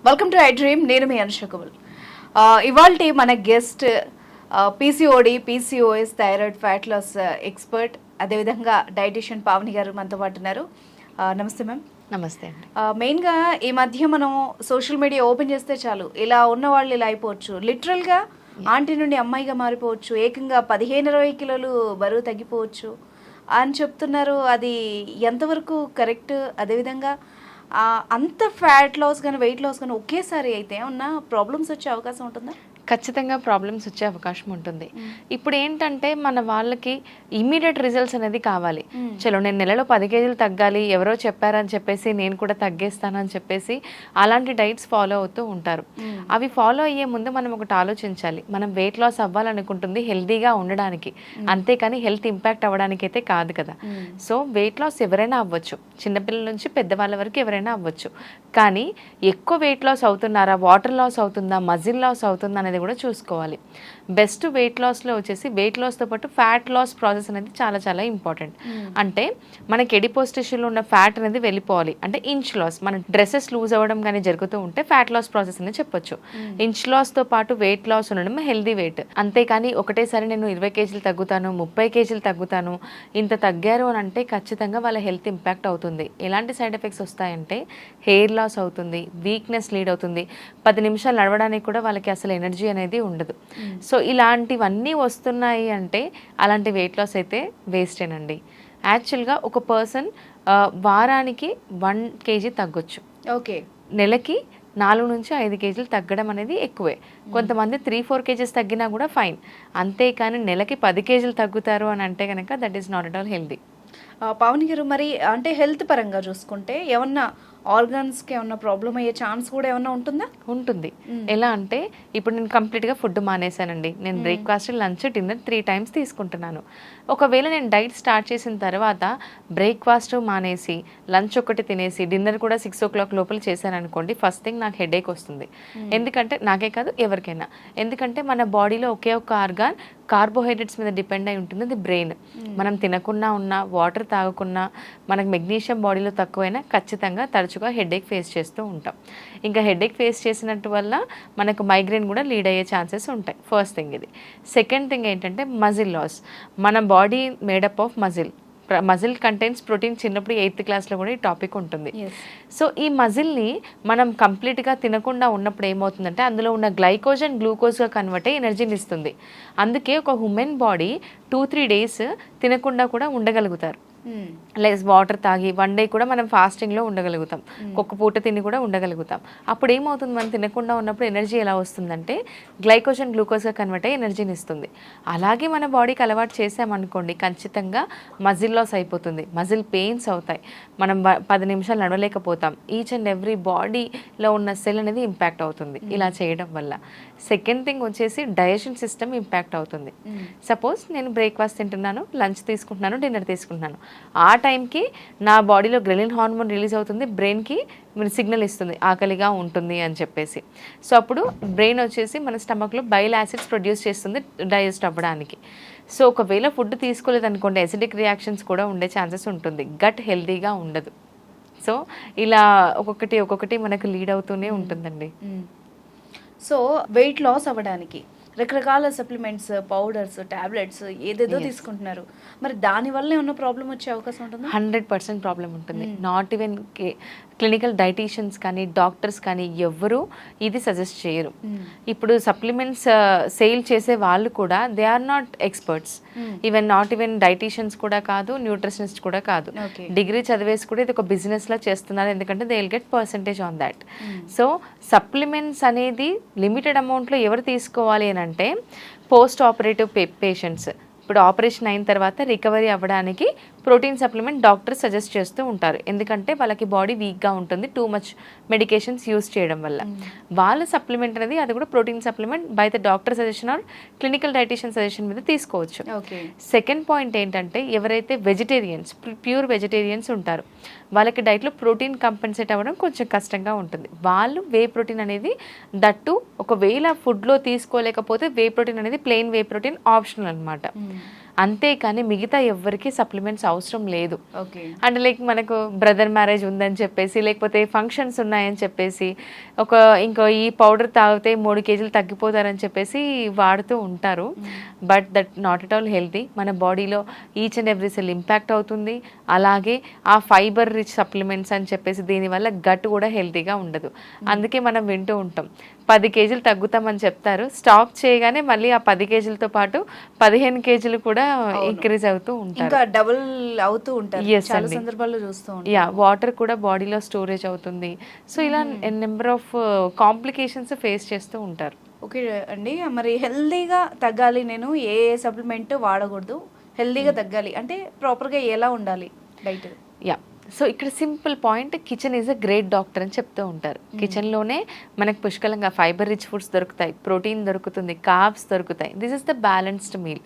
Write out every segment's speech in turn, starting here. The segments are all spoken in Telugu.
Welcome to I dream. నేను మీ అనుష కమల్. ఇవాల్టి మన guest PCOD, PCOS, thyroid, fat loss expert, అదేవిధంగా డైటీషియన్ పావని గారు మనతో పాటు ఉన్నారు. నమస్తే మ్యామ్. నమస్తే అండి. మెయిన్గా ఈ మధ్య మనం సోషల్ మీడియా ఓపెన్ చేస్తే చాలు, ఇలా ఉన్న వాళ్ళు ఇలా అయిపోవచ్చు, లిటరల్గా ఆంటీ నుండి అమ్మాయిగా మారిపోవచ్చు, ఏకంగా 15-20 కిలోలు బరువు తగ్గిపోవచ్చు అని చెప్తున్నారు. అది ఎంతవరకు కరెక్ట్? అదేవిధంగా అంత ఫ్యాట్ లాస్ కానీ వెయిట్ లాస్ కానీ ఒకేసారి అయితే ఏమన్నా ప్రాబ్లమ్స్ వచ్చే అవకాశం ఉంటుందా? ఖచ్చితంగా ప్రాబ్లమ్స్ వచ్చే అవకాశం ఉంటుంది. ఇప్పుడు ఏంటంటే మన వాళ్ళకి ఇమ్మీడియట్ రిజల్ట్స్ అనేది కావాలి. చలో నేను నెలలో 10 కేజీలు తగ్గాలి, ఎవరో చెప్పారని చెప్పేసి నేను కూడా తగ్గేస్తానని చెప్పేసి అలాంటి డైట్స్ ఫాలో అవుతూ ఉంటారు. అవి ఫాలో అయ్యే ముందు మనం ఒకటి ఆలోచించాలి. మనం వెయిట్ లాస్ అవ్వాలనుకుంటుంది హెల్తీగా ఉండడానికి, అంతేకాని హెల్త్ ఇంపాక్ట్ అవ్వడానికి అయితే కాదు కదా. సో వెయిట్ లాస్ ఎవరైనా అవ్వచ్చు, చిన్నపిల్లల నుంచి పెద్దవాళ్ళ వరకు ఎవరైనా అవ్వచ్చు. కానీ ఎక్కువ వెయిట్ లాస్ అవుతున్నారా, వాటర్ లాస్ అవుతుందా, మజిల్ లాస్ అవుతుందా అనేది కూడా చూసుకోవాలి. బెస్ట్ వెయిట్ లాస్లో వచ్చేసి వెయిట్ లాస్తో పాటు ఫ్యాట్ లాస్ ప్రాసెస్ అనేది చాలా చాలా ఇంపార్టెంట్. అంటే మనకి ఎడిపోస్ టిష్యూలో ఉన్న ఫ్యాట్ అనేది వెళ్ళిపోవాలి. అంటే ఇంచ్ లాస్, మన డ్రెస్సెస్ లూజ్ అవ్వడం కానీ జరుగుతూ ఉంటే ఫ్యాట్ లాస్ ప్రాసెస్ అనేది చెప్పొచ్చు. ఇంచ్ లాస్తో పాటు వెయిట్ లాస్ ఉండడం హెల్దీ వెయిట్. అంతేకాని ఒకటేసారి నేను 20 కేజీలు తగ్గుతాను, 30 కేజీలు తగ్గుతాను, ఇంత తగ్గారు అని అంటే ఖచ్చితంగా వాళ్ళ హెల్త్ ఇంపాక్ట్ అవుతుంది. ఎలాంటి సైడ్ ఎఫెక్ట్స్ వస్తాయంటే హెయిర్ లాస్ అవుతుంది, వీక్నెస్ లీడ్ అవుతుంది, 10 నిమిషాలు నడవడానికి కూడా వాళ్ళకి అసలు ఎనర్జీ అనేది ఉండదు. సో ఇలాంటివన్నీ వస్తున్నాయి అంటే అలాంటి వెయిట్ లాస్ అయితే వేస్టేనండి. యాక్చువల్గా ఒక పర్సన్ వారానికి 1 కేజీ తగ్గొచ్చు. ఓకే, నెలకి 4 నుంచి 5 కేజీలు తగ్గడం అనేది ఎక్కువే. కొంతమంది 3-4 కేజీస్ తగ్గినా కూడా ఫైన్. అంతేకాని నెలకి 10 కేజీలు తగ్గుతారు అని అంటే కనుక that is not at all healthy. Pavani గారు, మరి అంటే హెల్త్ పరంగా చూసుకుంటే ఏమన్నా ఆర్గాన్స్కి ఏమన్నా ప్రాబ్లం అయ్యే ఛాన్స్ కూడా ఏమన్నా ఉంటుందా? ఉంటుంది. ఎలా అంటే ఇప్పుడు నేను కంప్లీట్గా ఫుడ్ మానేశానండి. నేను బ్రేక్ఫాస్ట్, లంచ్, డిన్నర్ 3 టైమ్స్ తీసుకుంటున్నాను. ఒకవేళ నేను డైట్ స్టార్ట్ చేసిన తర్వాత బ్రేక్ఫాస్ట్ మానేసి లంచ్ ఒకటి తినేసి డిన్నర్ కూడా 6 o'clock లోపల చేశాను అనుకోండి, ఫస్ట్ థింగ్ నాకు హెడేక్ వస్తుంది. ఎందుకంటే నాకే కాదు ఎవరికైనా, ఎందుకంటే మన బాడీలో ఒకే ఒక ఆర్గాన్ కార్బోహైడ్రేట్స్ మీద డిపెండ్ అయి ఉంటుంది, అది బ్రెయిన్. మనం తినకున్నా ఉన్నా, వాటర్ తాగకున్నా, మనకు మెగ్నీషియం బాడీలో తక్కువైనా ఖచ్చితంగా తరచుగా హెడేక్ ఫేస్ చేస్తూ ఉంటాం. ఇంకా హెడేక్ ఫేస్ చేసినట్టు వల్ల మనకు మైగ్రేన్ కూడా లీడ్ అయ్యే ఛాన్సెస్ ఉంటాయి. ఫస్ట్ థింగ్ ఇది. సెకండ్ థింగ్ ఏంటంటే మజిల్ లాస్. మన body made up of muscle. Muscle contains protein. చిన్నప్పుడు 8th క్లాస్లో కూడా ఈ టాపిక్ ఉంటుంది. సో ఈ మజిల్ని మనం కంప్లీట్గా తినకుండా ఉన్నప్పుడు ఏమవుతుందంటే అందులో ఉన్న గ్లైకోజన్ గ్లూకోజ్గా కన్వర్ట్ అయ్యి ఎనర్జీని ఇస్తుంది. అందుకే ఒక హ్యూమన్ బాడీ 2-3 days తినకుండా కూడా ఉండగలుగుతారు. లెస్ వాటర్ తాగి 1 day కూడా మనం ఫాస్టింగ్లో ఉండగలుగుతాం, ఒక్క పూట తిని కూడా ఉండగలుగుతాం. అప్పుడు ఏమవుతుంది, మనం తినకుండా ఉన్నప్పుడు ఎనర్జీ ఎలా వస్తుందంటే గ్లైకోజన్ గ్లూకోజ్గా కన్వర్ట్ అయ్యి ఎనర్జీని ఇస్తుంది. అలాగే మన బాడీకి అలవాటు చేసామనుకోండి, ఖచ్చితంగా మజిల్ లాస్ అయిపోతుంది, మజిల్ పెయిన్స్ అవుతాయి, మనం 10 నిమిషాలు నడవలేకపోతాం. ఈచ్ అండ్ ఎవ్రీ బాడీలో ఉన్న సెల్ అనేది ఇంపాక్ట్ అవుతుంది ఇలా చేయడం వల్ల. సెకండ్ థింగ్ వచ్చేసి డైజెషన్ సిస్టమ్ ఇంపాక్ట్ అవుతుంది. సపోజ్ నేను బ్రేక్ఫాస్ట్ తింటున్నాను, లంచ్ తీసుకుంటున్నాను, డిన్నర్ తీసుకుంటున్నాను. ఆ టైంకి నా బాడీలో గ్రెలిన్ హార్మోన్ రిలీజ్ అవుతుంది, బ్రెయిన్కి సిగ్నల్ ఇస్తుంది ఆకలిగా ఉంటుంది అని చెప్పేసి. సో అప్పుడు బ్రెయిన్ వచ్చేసి మన స్టమక్లో బైల్ యాసిడ్స్ ప్రొడ్యూస్ చేస్తుంది డైజెస్ట్ అవ్వడానికి. సో ఒకవేళ ఫుడ్ తీసుకోలేదనుకోండి, ఎసిడిక్ రియాక్షన్స్ కూడా ఉండే ఛాన్సెస్ ఉంటుంది, గట్ హెల్తీగా ఉండదు. సో ఇలా ఒక్కొక్కటి మనకు లీడ్ అవుతూనే ఉంటుందండి. సో వెయిట్ లాస్ అవ్వడానికి రకరకాల సప్లిమెంట్స్, పౌడర్స్, టాబ్లెట్స్ ఏదేదో తీసుకుంటున్నారు. మరి దానివల్ల ఏమన్నా ప్రాబ్లం వచ్చే అవకాశం ఉంటుందా? 100% ప్రాబ్లం ఉంటుంది. నాట్ ఈవెన్ క్లినికల్ డైటీషియన్స్ కానీ డాక్టర్స్ కానీ ఎవ్వరూ ఇది సజెస్ట్ చేయరు. ఇప్పుడు సప్లిమెంట్స్ సేల్ చేసే వాళ్ళు కూడా they are not experts. Even not even dietitians కూడా కాదు, న్యూట్రిషనిస్ట్ కూడా కాదు. డిగ్రీ చదివేసి కూడా ఇది ఒక బిజినెస్ లా చేస్తున్నారు, ఎందుకంటే they will get percentage on that. So supplements అనేది లిమిటెడ్ అమౌంట్లో ఎవరు తీసుకోవాలి అని అంటే పోస్ట్ ఆపరేటివ్ పేషెంట్స్. ఇప్పుడు ఆపరేషన్ అయిన తర్వాత రికవరీ అవ్వడానికి ప్రోటీన్ సప్లిమెంట్ డాక్టర్ సజెస్ట్ చేస్తూ ఉంటారు, ఎందుకంటే వాళ్ళకి బాడీ వీక్గా ఉంటుంది టూ మచ్ మెడికేషన్స్ యూస్ చేయడం వల్ల. వాళ్ళ సప్లిమెంట్ అనేది అది కూడా protein supplement by the doctor suggestion or clinical dietitian suggestion మీద తీసుకోవచ్చు. సెకండ్ పాయింట్ ఏంటంటే ఎవరైతే వెజిటేరియన్స్, ప్యూర్ వెజిటేరియన్స్ ఉంటారు, వాళ్ళకి డైట్లో ప్రోటీన్ కంపెన్సేట్ అవ్వడం కొంచెం కష్టంగా ఉంటుంది. వాళ్ళు వే ప్రోటీన్ అనేది దట్టు ఒకవేళ ఫుడ్లో తీసుకోలేకపోతే వే ప్రోటీన్ అనేది ప్లెయిన్ వే ప్రోటీన్ ఆప్షనల్ అనమాట. అంతేకాని మిగతా ఎవ్వరికి సప్లిమెంట్స్ అవసరం లేదు. ఓకే. అంటే లైక్ మనకు బ్రదర్ మ్యారేజ్ ఉందని చెప్పేసి, లేకపోతే ఫంక్షన్స్ ఉన్నాయని చెప్పేసి, ఇంకో ఈ పౌడర్ తాగితే 3 kgs తగ్గిపోతారని చెప్పేసి వాడుతూ ఉంటారు. But that not at all healthy. మన బాడీలో each and every cell impact అవుతుంది. అలాగే ఆ ఫైబర్ రిచ్ సప్లిమెంట్స్ అని చెప్పేసి దీనివల్ల గట్ కూడా హెల్తీగా ఉండదు. అందుకే మనం వింటూ ఉంటాం 10 kgs తగ్గుతామని చెప్తారు, స్టాప్ చేయగానే మళ్ళీ ఆ 10 kgsతో పాటు 15 kgs కూడా ఇంక్రీజ్ అవుతూ ఉంటారు, ఇంకా డబుల్ అవుతూ ఉంటారు. Yes చాలా అండి. సందర్భాల్లో చూస్తూ ఉంటాం. యా, వాటర్ కూడా బాడీలో స్టోరేజ్ అవుతుంది. సో ఇలా నెంబర్ ఆఫ్ కాంప్లికేషన్స్ ఫేస్ చేస్తూ ఉంటారు. ఓకే అండి, మరి హెల్దీగా తగ్గాలి, నేను ఏ సప్లిమెంట్ వాడకూడదు, హెల్దీగా తగ్గాలి అంటే ప్రాపర్గా ఎలా ఉండాలి డైట్? యా, సో ఇక్కడ simple point, kitchen is a great doctor అని చెప్తూ ఉంటారు. కిచెన్లోనే మనకు పుష్కలంగా ఫైబర్ రిచ్ ఫుడ్స్ దొరుకుతాయి, ప్రోటీన్ దొరుకుతుంది, కార్బ్స్ దొరుకుతాయి. This is the balanced meal.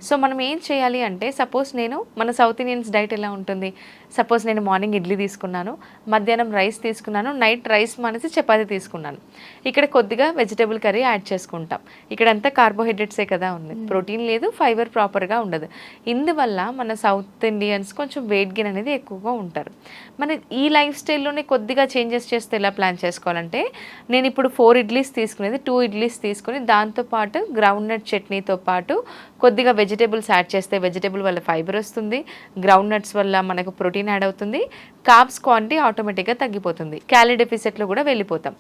So మనం ఏం చేయాలి అంటే, సపోజ్ మన సౌత్ ఇండియన్స్ డైట్ ఎలా ఉంటుంది, సపోజ్ నేను మార్నింగ్ ఇడ్లీ తీసుకున్నాను, మధ్యాహ్నం రైస్ తీసుకున్నాను, నైట్ రైస్ మానేసి చపాతీ తీసుకున్నాను. ఇక్కడ కొద్దిగా వెజిటేబుల్ కర్రీ యాడ్ చేసుకుంటాం. ఇక్కడ అంతా కార్బోహైడ్రేట్సే కదా ఉంది, ప్రోటీన్ లేదు, ఫైబర్ ప్రాపర్గా ఉండదు. ఇందువల్ల మన సౌత్ ఇండియన్స్ కొంచెం వెయిట్ గెయిన్ అనేది ఎక్కువగా ఉంటారు. మన ఈ లైఫ్ స్టైల్లోనే కొద్దిగా చేంజెస్ చేస్తే ఎలా ప్లాన్ చేసుకోవాలంటే, నేను ఇప్పుడు 4 ఇడ్లీస్ తీసుకునేది 2 ఇడ్లీస్ తీసుకుని దాంతోపాటు గ్రౌండ్ నట్ చట్నీతో పాటు కొద్దిగా వెజిటేబుల్స్ యాడ్ చేస్తే వెజిటేబుల్ వల్ల ఫైబర్ వస్తుంది, గ్రౌండ్ నట్స్ వల్ల మనకు ప్రోటీన్ యాడ్ అవుతుంది, కార్బ్స్ క్వాంటిటీ ఆటోమేటిక్గా తగ్గిపోతుంది, క్యాలరీ డెఫిసిట్లో కూడా వెళ్ళిపోతాం.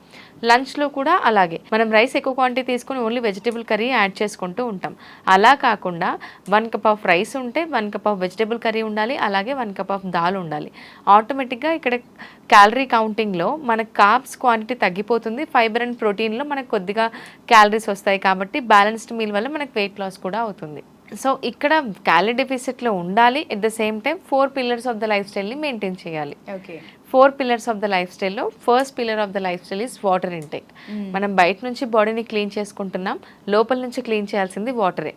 లంచ్లో కూడా అలాగే మనం రైస్ ఎక్కువ క్వాంటిటీ తీసుకుని ఓన్లీ వెజిటేబుల్ కర్రీ యాడ్ చేసుకుంటూ ఉంటాం. అలా కాకుండా 1 cup ఆఫ్ రైస్ ఉంటే 1 cup ఆఫ్ వెజిటేబుల్ కర్రీ ఉండాలి, అలాగే 1 cup ఆఫ్ దాల్ ఉండాలి. ఆటోమేటిక్గా ఇక్కడ క్యాలరీ కౌంటింగ్లో మనకు కార్బ్స్ క్వాంటిటీ తగ్గిపోతుంది, ఫైబర్ అండ్ ప్రోటీన్లో మనకు కొద్దిగా క్యాలరీస్ వస్తాయి. కాబట్టి బ్యాలెన్స్డ్ మీల్ వల్ల మనకు వెయిట్ లాస్ కూడా అవుతుంది. సో ఇక్కడ క్యాలరీ డెఫిసిట్లో ఉండాలి, at the same time 4 pillars of the life స్టైల్ని మెయింటైన్ చేయాలి. Okay. 4 pillars of the life స్టైల్లో first pillar of the life style is water intake. మనం బయట నుంచి బాడీని క్లీన్ చేసుకుంటున్నాం, లోపల నుంచి క్లీన్ చేయాల్సింది వాటరే.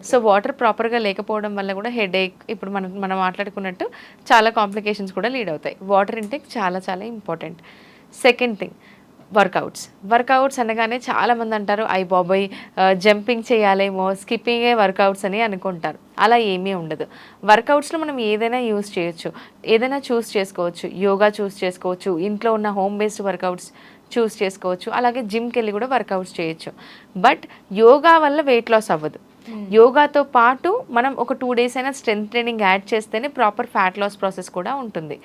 సో వాటర్ ప్రాపర్గా లేకపోవడం వల్ల కూడా హెడేక్, ఇప్పుడు మనం మాట్లాడుకున్నట్టు చాలా కాంప్లికేషన్స్ కూడా లీడ్ అవుతాయి. వాటర్ ఇంటేక్ చాలా చాలా ఇంపార్టెంట్. సెకండ్ థింగ్, వర్కౌట్స్ అనగానే చాలామంది అంటారు, అయ్యి బాబాయ్ జంపింగ్ చేయాలేమో, స్కిప్పింగే వర్కౌట్స్ అని అనుకుంటారు. అలా ఏమీ ఉండదు. వర్కౌట్స్లో మనం ఏదైనా యూస్ చేయొచ్చు, ఏదైనా చూస్ చేసుకోవచ్చు. యోగా చూస్ చేసుకోవచ్చు, ఇంట్లో ఉన్న హోమ్ బేస్డ్ వర్కౌట్స్ చూస్ చేసుకోవచ్చు, అలాగే జిమ్కి వెళ్ళి కూడా వర్కౌట్స్ చేయొచ్చు. బట్ యోగా వల్ల వెయిట్ లాస్ అవ్వదు. యోగాతో పాటు మనం ఒక 2 days అయినా స్ట్రెంత్ ట్రైనింగ్ యాడ్ చేస్తేనే ప్రాపర్ ఫ్యాట్ లాస్ ప్రాసెస్ కూడా ఉంటుంది.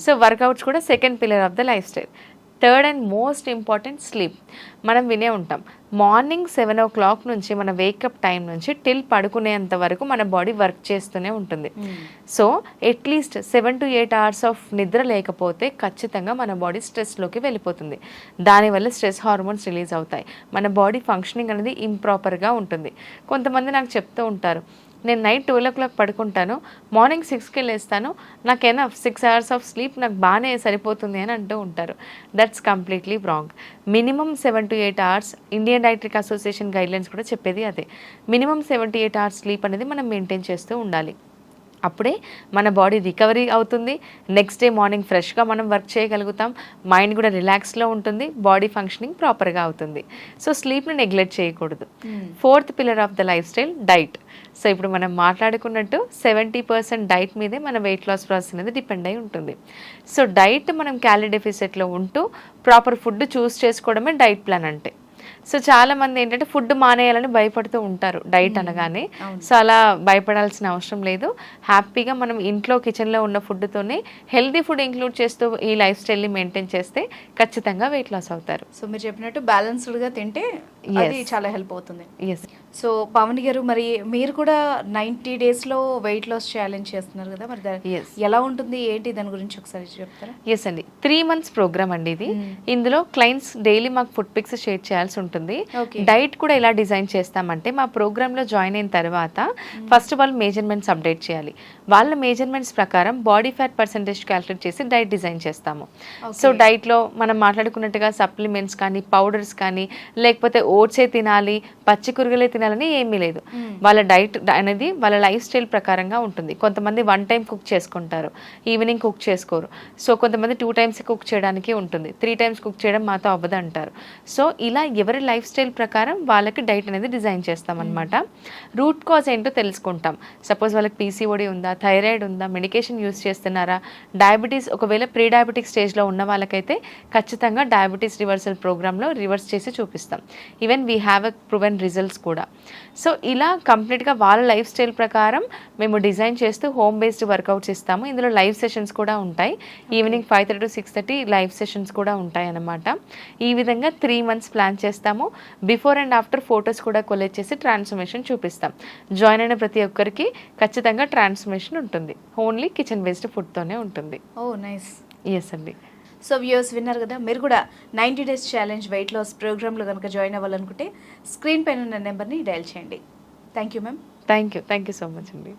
సో వర్కౌట్స్ కూడా second pillar of the life style. Third and most important, sleep. మనం వినే ఉంటాం, మార్నింగ్ 7 o'clock నుంచి మన వేకప్ టైం నుంచి టిల్ పడుకునేంత వరకు మన బాడీ వర్క్ చేస్తూనే ఉంటుంది. So at least 7 to 8 hours of నిద్ర లేకపోతే ఖచ్చితంగా మన బాడీ స్ట్రెస్లోకి వెళ్ళిపోతుంది. దానివల్ల స్ట్రెస్ హార్మోన్స్ రిలీజ్ అవుతాయి, మన బాడీ ఫంక్షనింగ్ అనేది ఇంప్రాపర్గా ఉంటుంది. కొంతమంది నాకు చెప్తూ ఉంటారు, నేను నైట్ 12 o'clock పడుకుంటాను, మార్నింగ్ 6కి లేస్తాను, నాకు ఎనఫ్ 6 hours ఆఫ్ స్లీప్ నాకు బాగానే సరిపోతుంది అని అంటూ ఉంటారు. That's completely wrong. Minimum 7 to 8 hours, Indian dietary association guidelines కూడా చెప్పేది అదే. మినిమం 7 to 8 hours స్లీప్ అనేది మనం మెయింటైన్ చేస్తూ ఉండాలి. అప్పుడే మన బాడీ రికవరీ అవుతుంది, నెక్స్ట్ డే మార్నింగ్ ఫ్రెష్గా మనం వర్క్ చేయగలుగుతాం, మైండ్ కూడా రిలాక్స్లో ఉంటుంది, బాడీ ఫంక్షనింగ్ ప్రాపర్గా అవుతుంది. సో స్లీప్ని నెగ్లెక్ట్ చేయకూడదు. Fourth pillar of the life style, diet. So ఇప్పుడు మనం మాట్లాడుకున్నట్టు 70% డైట్ మీదే మన వెయిట్ లాస్ ప్రాసెస్ అనేది డిపెండ్ అయి ఉంటుంది. సో డైట్ మనం క్యాలరీ డెఫిసిట్లో ఉంటూ ప్రాపర్ ఫుడ్ చూస్ చేసుకోవడమే డైట్ ప్లాన్ అంటే. సో చాలా మంది ఏంటంటే ఫుడ్ మానేయాలని భయపడుతూ ఉంటారు డైట్ అనగానే. సో అలా భయపడాల్సిన అవసరం లేదు. హ్యాపీగా మనం ఇంట్లో కిచెన్లో ఉన్న ఫుడ్తోనే హెల్దీ ఫుడ్ ఇంక్లూడ్ చేస్తూ ఈ లైఫ్ స్టైల్ని మెయింటైన్ చేస్తే ఖచ్చితంగా వెయిట్ లాస్ అవుతారు. సో మీరు చెప్పినట్టు బ్యాలెన్స్డ్గా తింటే అది చాలా హెల్ప్ అవుతుంది. ఎస్. సో పవన్ గారు, మరి మీరు కూడా 90 daysలో వెయిట్ లాస్ ఛాలెంజ్ చేస్తున్నారు కదా, మరి ఎలా ఉంటుంది ఏంటి, దాని గురించి ఒకసారి చెప్తారా? ఎస్ అండి, 3 months ప్రోగ్రామ్ అండి ఇది. ఇందులో క్లయింట్స్ డైలీ మాకు ఫుడ్ పిక్స్ షేర్ చేయాల్సి ఉంటుంది. డైట్ కూడా ఎలా డిజైన్ చేస్తామంటే, మా ప్రోగ్రామ్ లో జాయిన్ అయిన తర్వాత ఫస్ట్ వాళ్ళు మెజర్మెంట్స్ అప్డేట్ చేయాలి. వాళ్ళ మెజర్మెంట్స్ ప్రకారం బాడీ ఫ్యాట్ పర్సెంటేజ్ క్యాలిక్యులేట్ చేసి డైట్ డిజైన్ చేస్తాము. సో డైట్ లో మనం మాట్లాడుకున్నట్టుగా సప్లిమెంట్స్ కానీ, పౌడర్స్ కానీ, లేకపోతే ఓట్సే తినాలి, పచ్చి కూరగాయలే తినాలి తినాలని ఏమీ లేదు. వాళ్ళ డైట్ అనేది వాళ్ళ లైఫ్ స్టైల్ ప్రకారంగా ఉంటుంది. కొంతమంది 1 టైం కుక్ చేసుకుంటారు, ఈవినింగ్ కుక్ చేసుకోరు. సో కొంతమంది 2 టైమ్స్ కుక్ చేయడానికి ఉంటుంది, 3 టైమ్స్ కుక్ చేయడం మాతో అవ్వదు అంటారు. సో ఇలా ఎవరి లైఫ్ స్టైల్ ప్రకారం వాళ్ళకి డైట్ అనేది డిజైన్ చేస్తామన్నమాట. రూట్ కాజ్ ఏంటో తెలుసుకుంటాం. సపోజ్ వాళ్ళకి పీసీఓడి ఉందా, థైరాయిడ్ ఉందా, మెడికేషన్ యూస్ చేస్తున్నారా, డయాబెటీస్ ఒకవేళ ప్రీ డయాబెటిక్ స్టేజ్లో ఉన్న వాళ్ళకైతే ఖచ్చితంగా డయాబెటీస్ రివర్సల్ ప్రోగ్రాంలో రివర్స్ చేసి చూపిస్తాం. Even we have a proven results కూడా. సో ఇలా కంప్లీట్గా వాళ్ళ లైఫ్ స్టైల్ ప్రకారం మేము డిజైన్ చేస్తూ హోమ్ బేస్డ్ వర్కౌట్స్ ఇస్తాము. ఇందులో లైవ్ సెషన్స్ కూడా ఉంటాయి. ఈవినింగ్ 5:30 to 6:30 లైవ్ సెషన్స్ కూడా ఉంటాయి అన్నమాట. ఈ విధంగా 3 months ప్లాన్ చేస్తాము. బిఫోర్ అండ్ ఆఫ్టర్ ఫొటోస్ కూడా కొలెక్ట్ చేసి ట్రాన్స్ఫర్మేషన్ చూపిస్తాం. జాయిన్ అయిన ప్రతి ఒక్కరికి ఖచ్చితంగా ట్రాన్స్ఫర్మేషన్ ఉంటుంది. ఓన్లీ కిచెన్ బేస్డ్ ఫుడ్తోనే ఉంటుంది. ఓ నైస్. ఎస్ అండి. సో వ్యూవర్స్ విన్నారు కదా, మీరు కూడా 90 days ఛాలెంజ్ వెయిట్ లాస్ ప్రోగ్రాంలో కనుక జాయిన్ అవ్వాలనుకుంటే స్క్రీన్ పైన ఉన్న నెంబర్ని డయల్ చేయండి. Thank you ma'am. Thank you so much అండి.